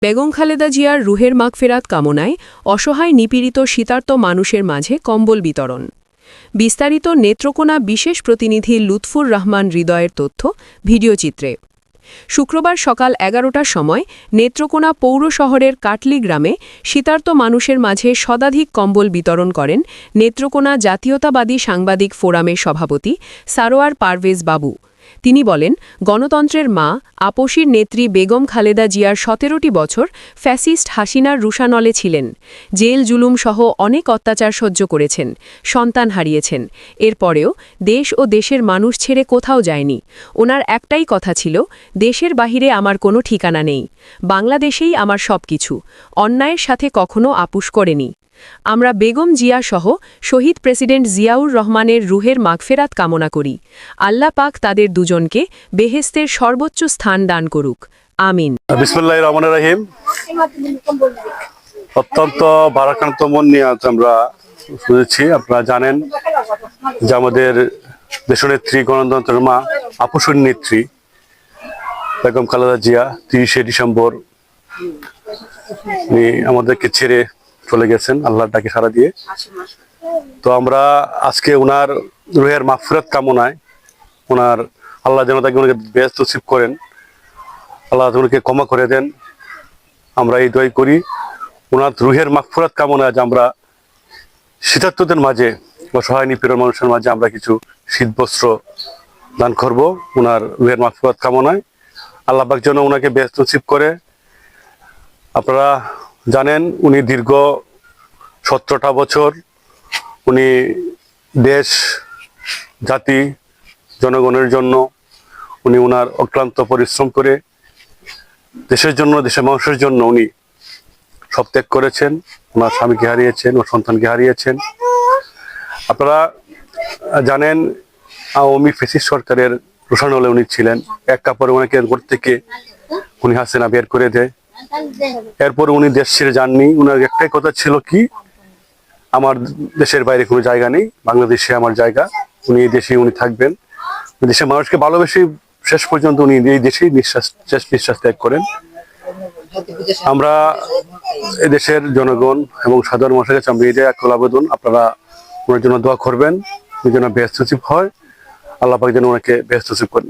বেগম খালেদা জিয়ার রুহের মাগফিরাত কামনায় অসহায় নিপীড়িত শীতার্ত মানুষের মাঝে কম্বল বিতরণ। বিস্তারিত নেত্রকোনা বিশেষ প্রতিনিধি লুৎফুর রহমান হৃদয়ের তথ্য ভিডিওচিত্রে। শুক্রবার সকাল ১১টার সময় নেত্রকোনা পৌর শহরের কাটলি গ্রামে শীতার্ত মানুষের মাঝে শতাধিক কম্বল বিতরণ করেন নেত্রকোনা জাতীয়তাবাদী সাংবাদিক ফোরামের সভাপতি সারোয়ার পারভেজ বাবু। তিনি বলেন, গণতন্ত্রের মা আপসীর নেত্রী বেগম খালেদা জিয়ার ১৭টি বছর ফ্যাসিস্ট হাসিনার রুশানলে ছিলেন। জেল জুলুম সহ অনেক অত্যাচার সহ্য করেছেন, সন্তান হারিয়েছেন। এরপরেও দেশ ও দেশের মানুষ ছেড়ে কোথাও যায়নি। ওনার একটাই কথা ছিল, দেশের বাহিরে আমার কোনো ঠিকানা নেই, বাংলাদেশেই আমার সবকিছু। অন্যায়ের সাথে কখনো আপোষ করেনি। আমরা বেগম জিয়া সহ শহীদ প্রেসিডেন্ট জিয়াউর রহমানের রুহের মাগফেরাত কামনা করি। আল্লাহ পাক তাদের দুজনকে বেহেশতের সর্বোচ্চ স্থান দান করুক, আমিন। বিসমিল্লাহির রহমানির রহিম। অত্যন্ত ভারাক্রান্ত মন নিয়ে আজ আমরা শুনেছি। আপনারা জানেন যে আমাদের দেশনেত্রী, গণতন্ত্রের মা, আপসীর নেত্রী বেগম খালেদা জিয়া ৩০শে ডিসেম্বর উনি আমাদেরকে ছেড়ে চলে গেছেন আল্লাহর ডাকে সাড়া দিয়ে। তো আমরা আজকে ওনার রুহের মাগফিরাত কামনায়, ওনার আল্লাহ যেন তাকে ওনাকে বেহেশত নসিব করেন, আল্লাহ ওনাকে ক্ষমা করে দেন, আমরা এই দোয়াই করি। ওনার রুহের মাগফিরাত কামনায় আমরা শীতার্তদের মাঝে, অসহায় নিপীড়িত মানুষের মাঝে আমরা কিছু শীতবস্ত্র দান করব ওনার রুহের মাগফিরাত কামনায়। আল্লাহ পাক যেন ওনাকে বেহেশত নসিব করে। আপনারা জানেন উনি দীর্ঘ ১৭টা বছর উনি দেশ, জাতি, জনগণের জন্য উনি ওনার অক্লান্ত পরিশ্রম করে দেশের জন্য, দেশের মানুষের জন্য উনি সব ত্যাগ করেছেন। ওনার স্বামীকে হারিয়েছেন, ওর সন্তানকে হারিয়েছেন। আপনারা জানেন আওয়ামী ফ্যাসিস্ট সরকারের রোশানলে উনি ছিলেন। এক কাপড়ে ওনাকে ঘর থেকে উনি হাসিনা বের করে দেয়। এরপর উনি দেশ ছেড়ে যাননি। ওনার একটাই কথা ছিল কি, আমার দেশের বাইরে কোনো জায়গা নেই, বাংলাদেশে আমার জায়গা, উনি এই দেশেই উনি থাকবেন। দেশের মানুষকে ভালোবেসে শেষ পর্যন্ত উনি এই দেশেই শেষ নিঃশ্বাস ত্যাগ করেন। আমরা এদেশের জনগণ এবং সাধারণ মানুষের কাছে আমরা এটাই একল আবেদন, আপনারা ওনার জন্য দোয়া করবেন, ওই জন্য বেহেশত নসিব হয়, আল্লাহ পাক যেন ওনাকে বেহেশত নসিব করেন।